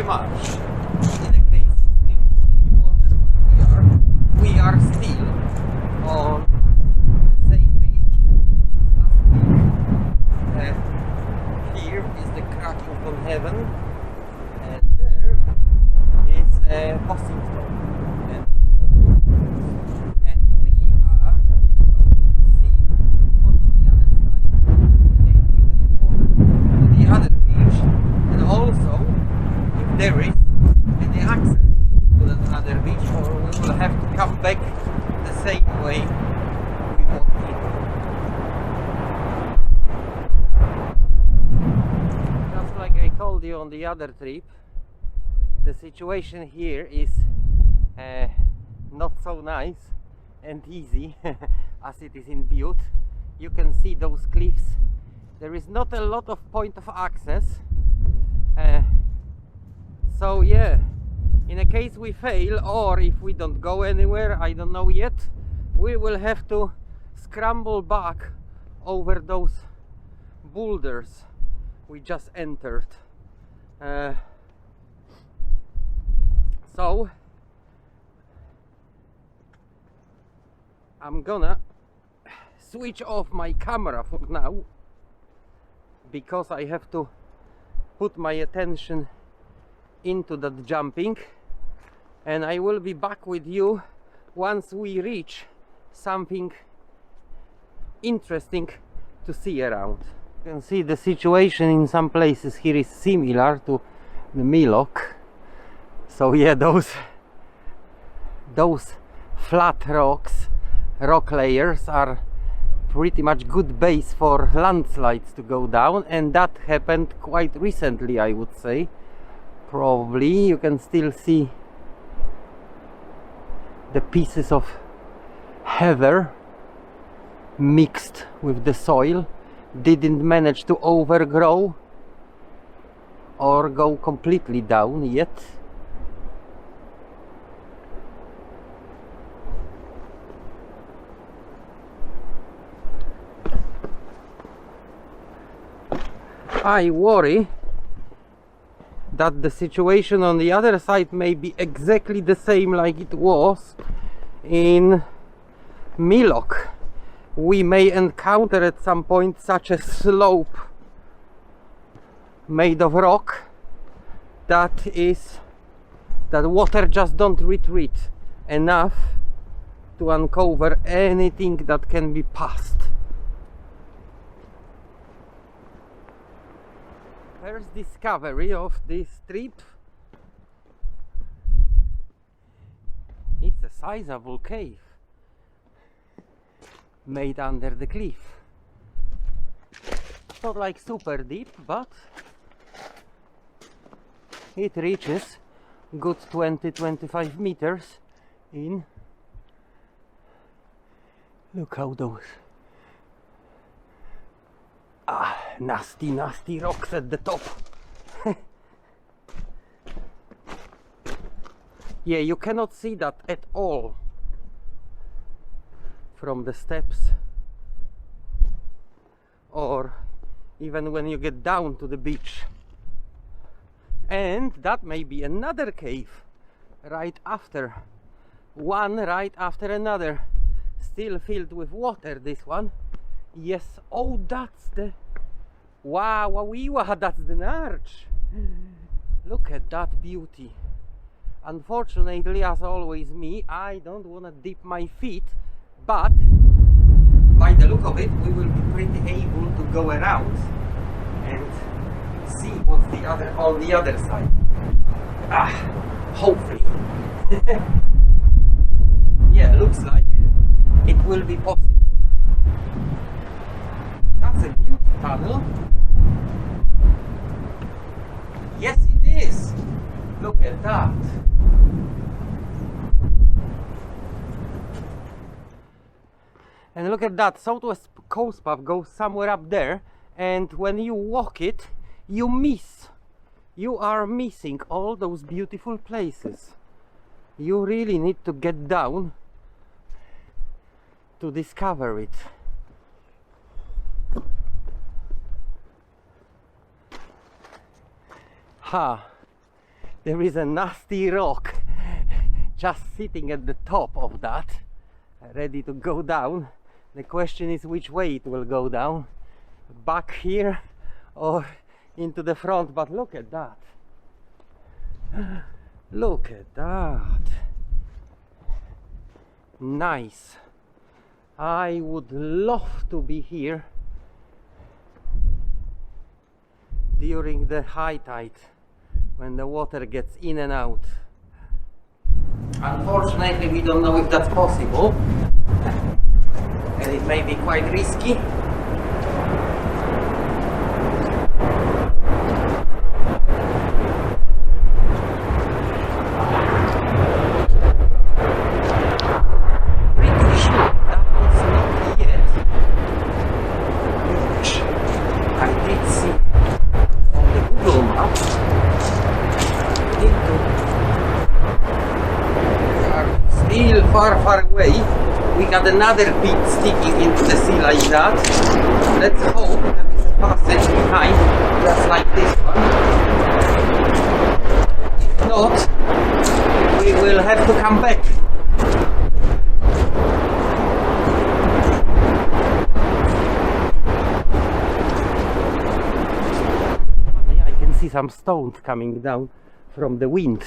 pretty much in the case you wonder where we are still on the same beach as last week. Here is the Crackington Heaven, and there is Bossington, and we are going to see what's on the other side, and then we can walk to the other beach, and also if there is any access to that other beach, or we will have to come back the same way we walked in. Just like I told you on the other trip, the situation here is not so nice and easy as it is in Butte. You can see those cliffs. There is not a lot of point of access. So yeah, in a case we fail, or if we don't go anywhere, I don't know yet, we will have to scramble back over those boulders we just entered. So I'm gonna switch off my camera for now, because I have to put my attention into that jumping, and I will be back with you once we reach something interesting to see around. You can see the situation in some places here is similar to the Milok. So yeah, those flat rock layers are pretty much good base for landslides to go down, and that happened quite recently, I would say. Probably you can still see the pieces of heather mixed with the soil, didn't manage to overgrow or go completely down yet. I worry that the situation on the other side may be exactly the same like it was in Milok. We may encounter at some point such a slope made of rock that water just don't retreat enough to uncover anything that can be passed. First discovery of this trip. It's a sizable cave made under the cliff. Not like super deep, but it reaches good 20-25 meters in. Look how those nasty rocks at the top. Yeah, you cannot see that at all from the steps, or even when you get down to the beach. And that may be another cave right after another, still filled with water, this one. Yes, oh, that's the that's the arch. Look at that beauty. Unfortunately, as always I don't want to dip my feet, but by the look of it, we will be pretty able to go around and see what's on the other side. Hopefully. Yeah, looks like it will be possible. That's a beauty tunnel. Yes, it is. Look at that. And look at that, Southwest Coast Path goes somewhere up there, and when you walk it, you are missing all those beautiful places. You really need to get down to discover it. there is a nasty rock just sitting at the top of that, ready to go down. The question is which way it will go down, back here or into the front. But look at that, look at that, nice. I would love to be here during the high tide, when the water gets in and out. Unfortunately, we don't know if that's possible, and it may be quite risky. Pretty sure that was not yet, which I did see on the Google map. Still far away. We got another bit sticking into the sea like that. Let's hope there is a passage behind, just like this one. If not, we will have to come back. I can see some stones coming down from the wind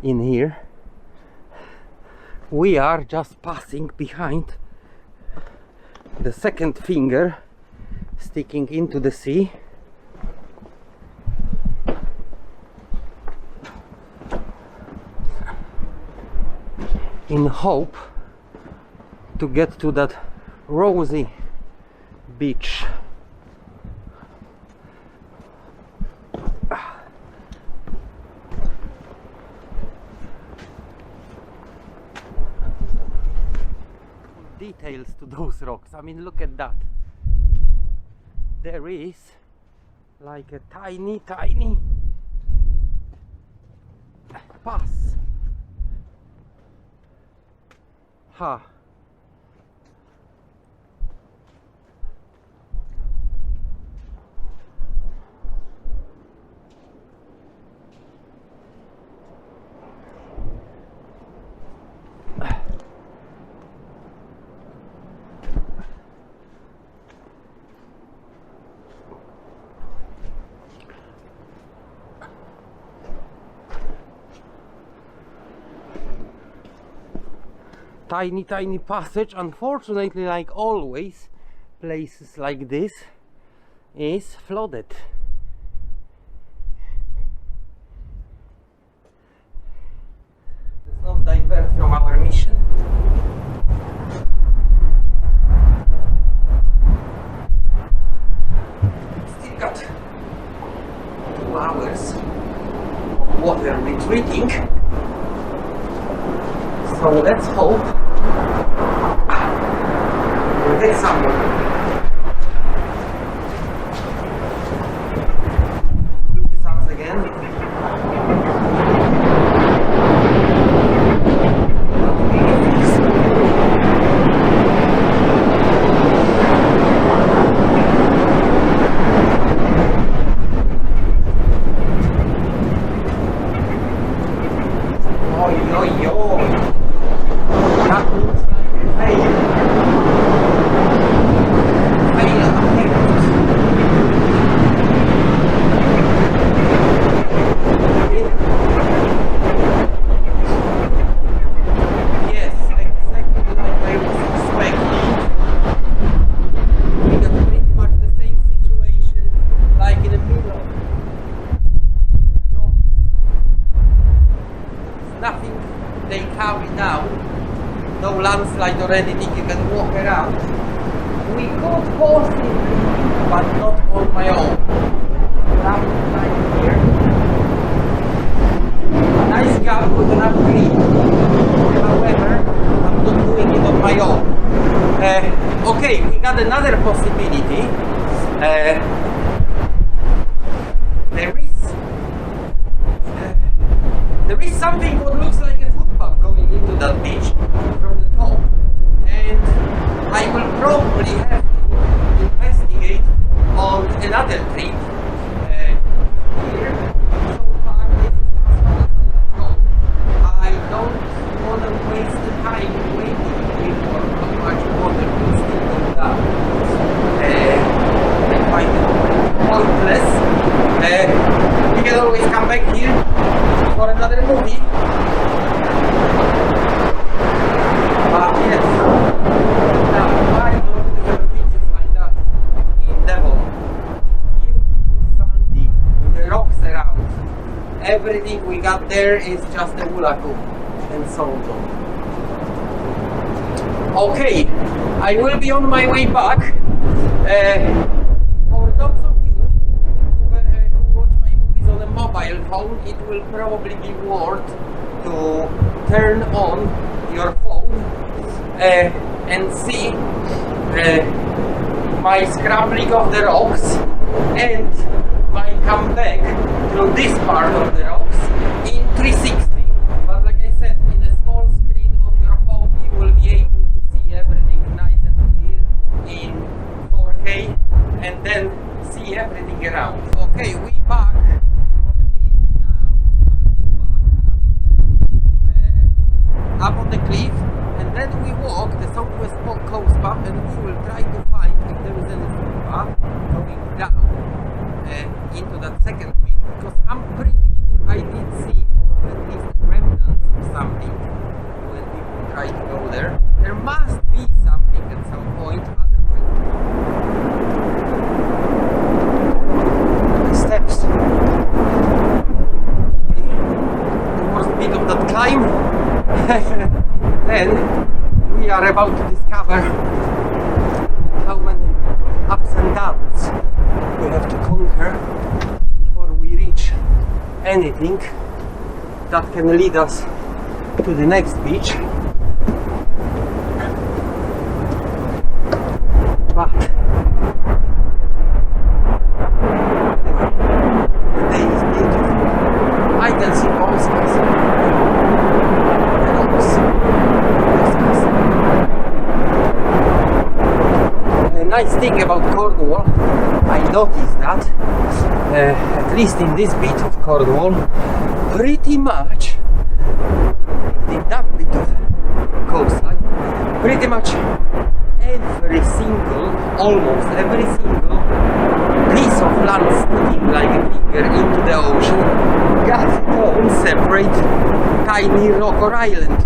in here. We are just passing behind the second finger sticking into the sea. In hope to get to that Rusey beach. Details to those rocks. I mean, look at that. There is like a tiny pass. Ha. Tiny passage. Unfortunately, like always, places like this is flooded. Let's not divert from our mission. Still got 2 hours of water retreating. So let's hope we'll get somewhere. Sounds again. Landslide or anything, you can walk around. We could possibly, but not on my own. Landslide here. Nice gap with an upgrade. However, I'm not doing it on my own. Okay, we got another possibility. There is something what looks like a footpath going into that beach from the top, and I will probably have to investigate on another trip. Here, so far this is another movie. But yes, now why don't we have beaches like that in Devon? Beautiful, sandy, with the rocks around. Everything we got there is just a hula-hoop and salt. Okay, I will be on my way back. For those of you who watch my movies on a mobile phone, it will probably be worth to turn on your phone and see my scrambling of the rocks and my comeback through this part of the rocks in 360. But like I said, in a small screen on your phone you will be able to see everything nice and clear in 4K and then see everything around. Okay, we back on the beach now. Up on the cliff, and then we walk the southwest coast path, and we will try to find if there is any footpath going down into that second beach, because I'm pretty sure I did see at least remnants of something when people try to go there. There must be something at some point, otherwise steps. The worst bit of that climb. Then we are about to discover how many ups and downs we have to conquer before we reach anything that can lead us to the next beach. But anyway, the day is beautiful. I can see monsters. The nice thing about Cornwall, I noticed that at least in this bit of Cornwall, pretty much in that bit of coastline, pretty much almost every single piece of land sticking like a finger into the ocean got its own separate tiny rock or island,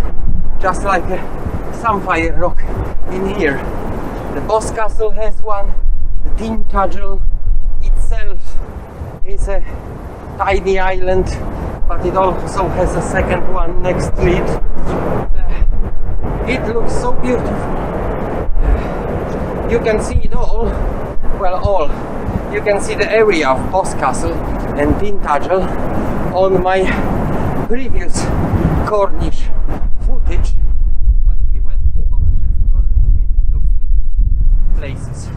just like a Samphire rock in here. The Boss Castle has one, the Tintagel itself is a tiny island, but it also has a second one next to it. It looks so beautiful. You can see it all, you can see the area of Boss Castle and Tintagel on my previous Cornish footage when we went to Cornish Explorer to visit those two places.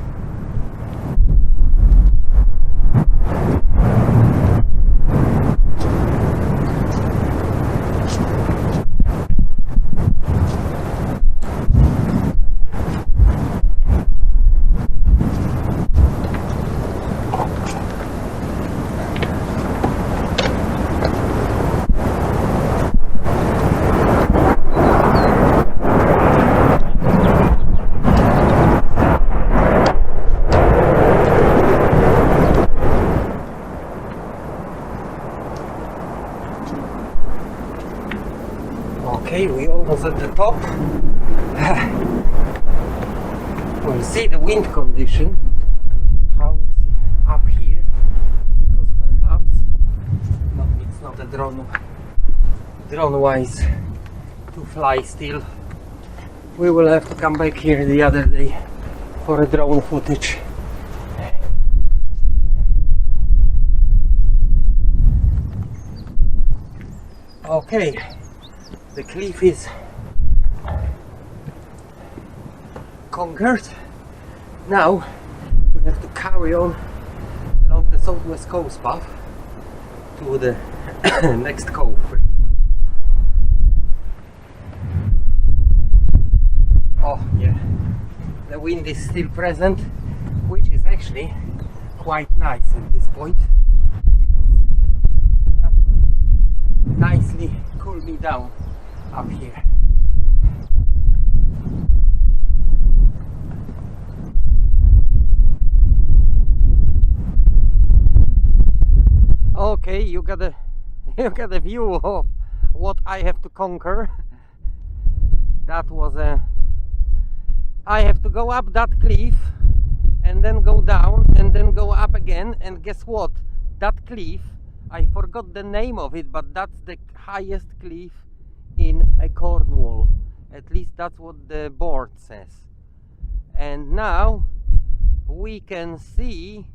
Okay, we almost at the top. We'll see the wind condition, how it's up here, because perhaps it's not a drone wise to fly still. We will have to come back here the other day for a drone footage. Okay. The cliff is conquered. Now we have to carry on along the southwest coast path to the next cove. Oh yeah, the wind is still present, which is actually quite nice at this point, because that will nicely cool me down up here. Okay, you gotta You get a view of what I have to conquer. That was I have to go up that cliff and then go down and then go up again, and guess what? That cliff, I forgot the name of it, but that's the highest cliff in Cornwall. At least that's what the board says. And now we can see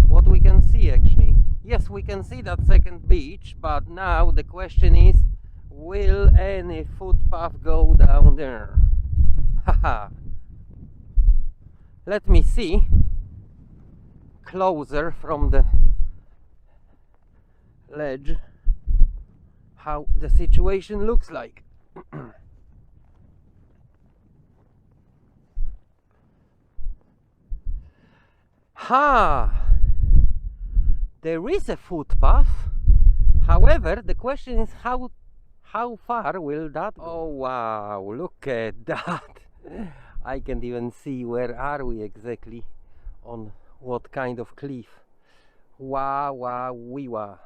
what we can see actually. Yes, we can see that second beach, but now the question is, will any footpath go down there? Haha. Let me see closer from the ledge how the situation looks like. Ha! There is a footpath. However, the question is how far will that go? Oh wow, look at that. I can't even see where are we exactly, on what kind of cliff. Wow, wow, wee wow.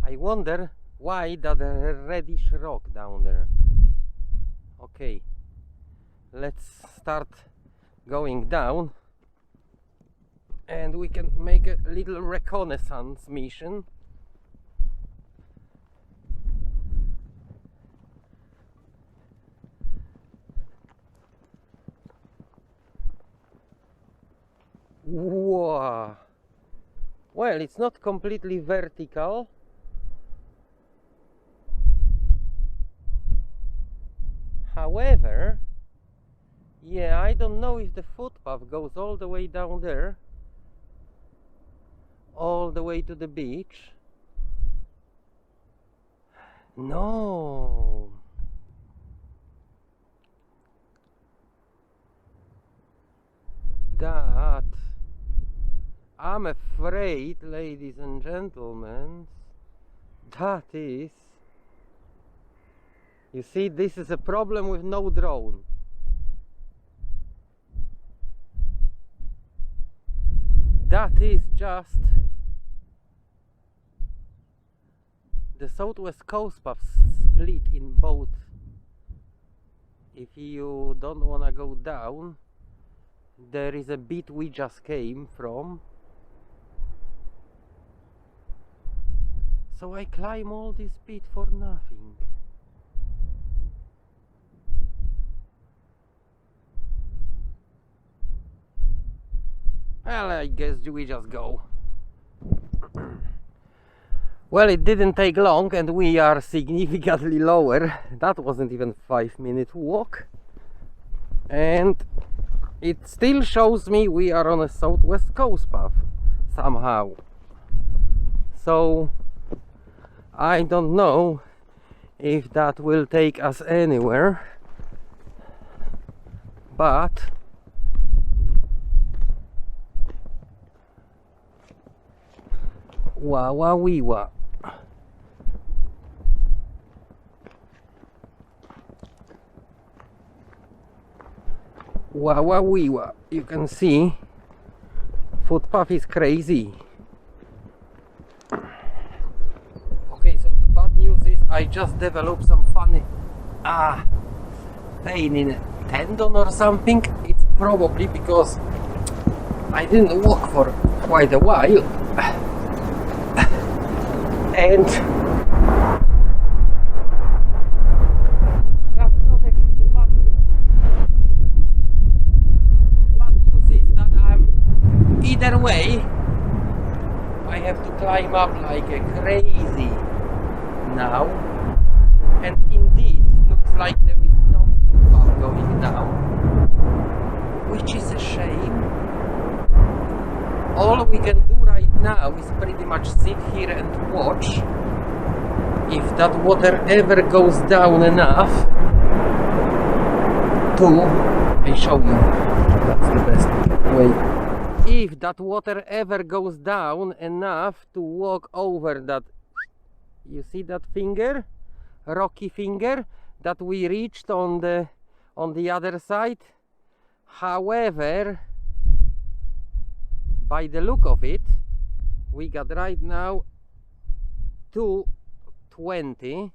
I wonder why that reddish rock down there. Okay, let's start going down and we can make a little reconnaissance mission. Wow. Well, it's not completely vertical. However, yeah, I don't know if the footpath goes all the way down there, all the way to the beach. No. That, I'm afraid, ladies and gentlemen, that is, you see, this is a problem with no drone. That is just the southwest coast path split in both. If you don't want to go down, there is a bit we just came from. So I climb all this bit for nothing. Well, I guess we just go. Well, it didn't take long and we are significantly lower. That wasn't even 5-minute walk. And it still shows me we are on a southwest coast path somehow. So I don't know if that will take us anywhere, but wah wah wee wah. Wah wah wee wah. You can see footpath is crazy. Okay, so the bad news is I just developed some funny pain in a tendon or something. It's probably because I didn't walk for quite a while. And that's not actually the bad news. The bad news is that either way I have to climb up like a crazy now, and indeed looks like there is no footpath going down, which is a shame. All we can do right now is pretty much sit here and watch if that water ever goes down enough to, I show you, that's the best way. If that water ever goes down enough to walk over that, you see that finger, rocky finger that we reached on the other side. However, by the look of it, We got right now 2:20.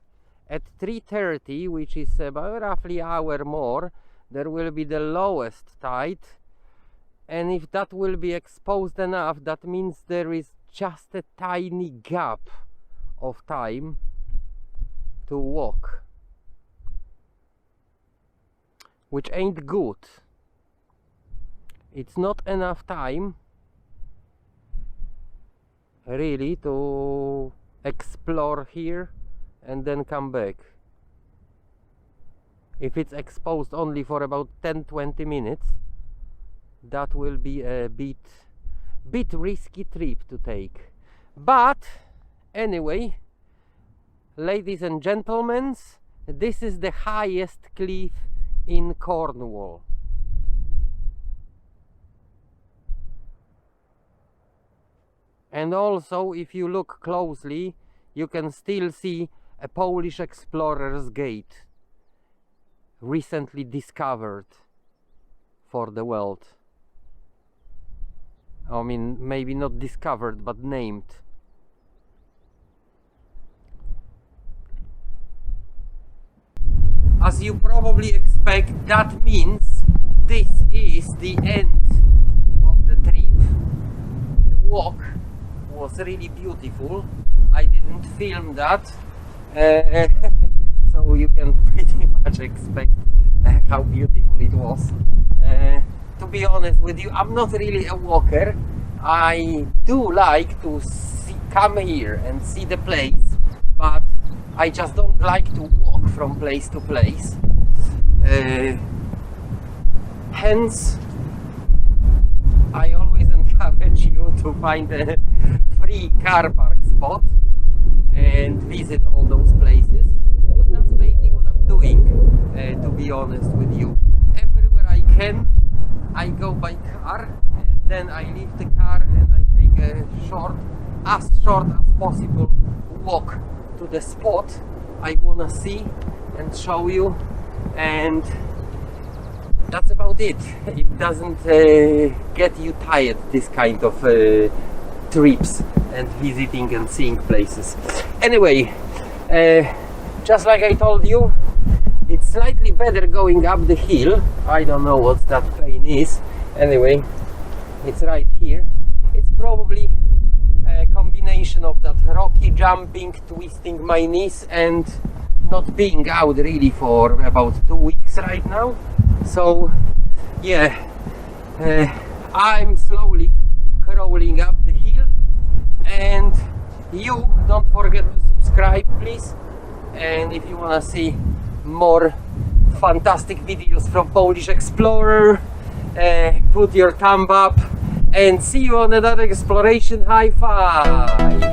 At 3:30, which is about roughly an hour more, there will be the lowest tide, and if that will be exposed enough, that means there is just a tiny gap of time to walk, which ain't good. It's not enough time really to explore here and then come back. If it's exposed only for about 10-20 minutes, that will be a bit risky trip to take. But anyway, ladies and gentlemen, this is the highest cliff in Cornwall. And also, if you look closely, you can still see a Polish explorer's gate, recently discovered for the world. I mean, maybe not discovered, but named. As you probably expect, that means this is the end of the trip. The walk was really beautiful. I didn't film that, so you can pretty much expect how beautiful it was. To be honest with you, I'm not really a walker. I do like to come here and see the place, but I just don't like to walk from place to place. Hence, I always encourage you to find a free car park spot and visit all those places, because that's mainly what I'm doing, to be honest with you. Everywhere I can, I go by car, and then I leave the car and I take a short as possible walk to the spot I wanna see and show you, and that's about it. It doesn't get you tired, this kind of trips and visiting and seeing places. Anyway, just like I told you, it's slightly better going up the hill. I don't know what that pain is. Anyway, it's right here. It's probably a combination of that rocky jumping, twisting my knees, and not being out really for about 2 weeks right now. So yeah, I'm slowly crawling up the hill, and you don't forget to subscribe, please. And if you wanna see more fantastic videos from Polish Explorer, put your thumb up, and see you on another exploration. High five!